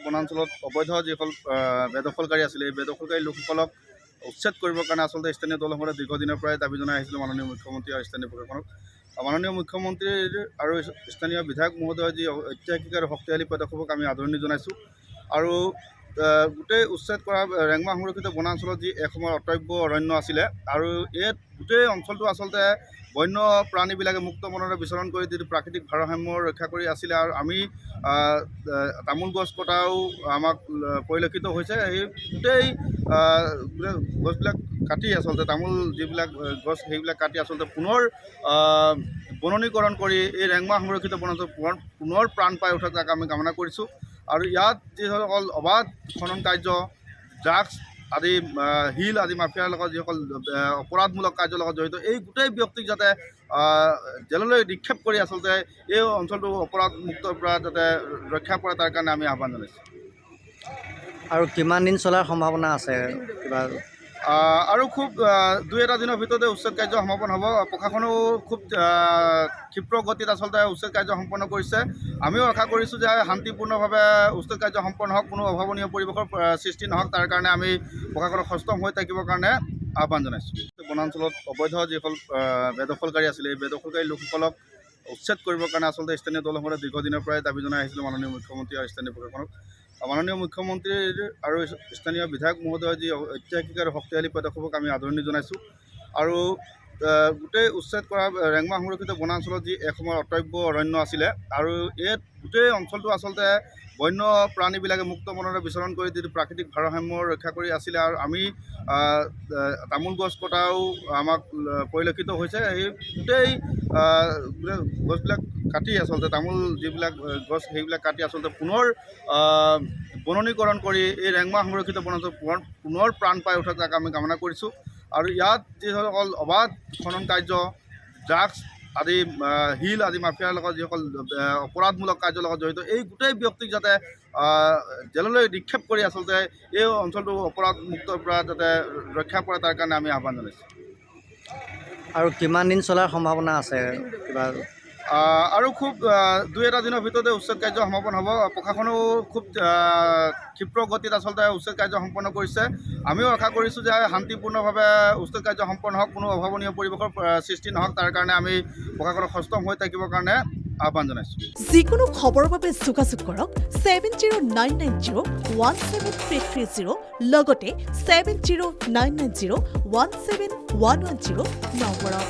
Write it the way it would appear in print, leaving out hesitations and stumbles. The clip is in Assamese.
বনাঞ্চলত অবৈধ যিসকল বেদখলকাৰী আছিলে এই বেদখলকাৰী লোকসকলক উচ্ছেদ কৰিবৰ কাৰণে আচলতে স্থানীয় দলসমূহে দীৰ্ঘদিনৰ পৰাই দাবী জনাই আহিছিলোঁ মাননীয় মুখ্যমন্ত্ৰী আৰু স্থানীয় প্ৰশাসনক। মাননীয় মুখ্যমন্ত্ৰীৰ আৰু স্থানীয় বিধায়ক মহোদয়ৰ যি ঐতিহাসিক আৰু শক্তিশালী পদক্ষেপক আমি আদৰণি জনাইছোঁ। আৰু গোটেই উচ্ছেদ কৰা ৰেংমা সংৰক্ষিত বনাঞ্চলত যি এসময়ৰ অটব্য অৰণ্য আছিলে আৰু এই গোটেই অঞ্চলটো আচলতে বন্য প্ৰাণীবিলাকে মুক্ত মনেৰে বিচৰণ কৰি যিটো প্ৰাকৃতিক ভাৰসাম্য ৰক্ষা কৰি আছিলে। আৰু আমি তামোল গছ কটাও আমাক পৰিলক্ষিত হৈছে। সেই গোটেই গছবিলাক কাটি আচলতে তামোল যিবিলাক গছ সেইবিলাক কাটি আচলতে পুনৰ বননীকৰণ কৰি এই ৰেংমা সংৰক্ষিত বনাঞ্চল পুনৰ প্ৰাণ পাই উঠক তাক আমি কামনা কৰিছোঁ। আৰু ইয়াত যিসকল অবাধ খনন কাৰ্য, ড্ৰাগছ আদি শিল আদি মাফিয়াৰ লগত যিসকল অপৰাধমূলক কাৰ্যৰ লগত জড়িত এই গোটেই ব্যক্তিক যাতে জেললৈ নিক্ষেপ কৰি আচলতে এই অঞ্চলটো অপৰাধমুক্তৰ পৰা যাতে ৰক্ষা পৰে তাৰ কাৰণে আমি আহ্বান জনাইছোঁ। আৰু কিমান দিন চলাৰ সম্ভাৱনা আছে কিবা? আৰু খুব 2-এটা দিনৰ ভিতৰতে উচ্ছেদ কাৰ্য সমাপন হ'ব। প্ৰশাসনেও খুব ক্ষিপ্ৰ গতিত আচলতে উচ্ছেদ কাৰ্য সম্পন্ন কৰিছে। আমিও আশা কৰিছোঁ যে শান্তিপূৰ্ণভাৱে উচ্ছেদ কাৰ্য সম্পন্ন হওক, কোনো অভাৱনীয় পৰিৱেশৰ সৃষ্টি নহওক তাৰ কাৰণে আমি প্ৰশাসনক সষ্টম হৈ থাকিবৰ কাৰণে আহ্বান জনাইছোঁ। বনাঞ্চলত অবৈধ যিসকল বেদখলকাৰী আছিলে এই বেদখলকাৰী লোকসকলক উচ্ছেদ কৰিবৰ কাৰণে আচলতে স্থানীয় দলসমূহে দীৰ্ঘদিনৰ পৰাই দাবী জনাই আহিছিলোঁ মাননীয় মুখ্যমন্ত্ৰী আৰু স্থানীয় প্ৰশাসনক। মাননীয় মুখ্যমন্ত্ৰীৰ আৰু স্থানীয় বিধায়ক মহোদয়ৰ যি ঐতিহাসিক আৰু শক্তিশালী পদক্ষেপক আমি আদৰণি জনাইছোঁ। আৰু গোটেই উচ্ছেদ কৰা ৰেংমা সংৰক্ষিত বনাঞ্চলত যি এসময়ৰ অটব্য অৰণ্য আছিলে আৰু এই গোটেই অঞ্চলটো আচলতে বন্য প্ৰাণীবিলাকে মুক্ত মনেৰে বিচৰণ কৰি যিটো প্ৰাকৃতিক ভাৰসাম্য ৰক্ষা কৰি আছিলে। আৰু আমি তামোল গছ কটাও আমাক পৰিলক্ষিত হৈছে। সেই গোটেই গছবিলাক কাটি আচলতে তামোল যিবিলাক গছ সেইবিলাক কাটি আচলতে পুনৰ বননীকৰণ কৰি এই ৰেংমা সংৰক্ষিত বনাঞ্চল পুনৰ প্ৰাণ পাই উঠক তাক আমি কামনা কৰিছোঁ। আৰু ইয়াত যিসকল অবাধ খনন কাৰ্য, ড্ৰাগছ আদি শিল আদি মাফিয়াৰ লগত যিসকল অপৰাধমূলক কাৰ্যৰ লগত জড়িত এই গোটেই ব্যক্তিক যাতে জেললৈ নিক্ষেপ কৰি আচলতে এই অঞ্চলটো অপৰাধমুক্তৰ পৰা যাতে ৰক্ষা পৰে তাৰ কাৰণে আমি আহ্বান জনাইছোঁ। আৰু কিমান দিন চলাৰ সম্ভাৱনা আছে কিবা? আৰু খুব 2-এটা দিনৰ ভিতৰতে উচ্ছেদ কাৰ্য সমাপন হ'ব। প্ৰশাসনেও খুব ক্ষিপ্ৰ গতিত আচলতে উচ্ছেদ কাৰ্য সম্পন্ন কৰিছে। আমিও আশা কৰিছোঁ যে শান্তিপূৰ্ণভাৱে উচ্ছেদ কাৰ্য সম্পন্ন হওক, কোনো অভাৱনীয় পৰিৱেশৰ সৃষ্টি নহওক তাৰ কাৰণে আমি প্ৰশাসনক সষ্টম হৈ থাকিবৰ কাৰণে আহ্বান জনাইছোঁ। যিকোনো খবৰৰ বাবে যোগাযোগ কৰক 7099017330 লগতে 7099017110 নম্বৰত।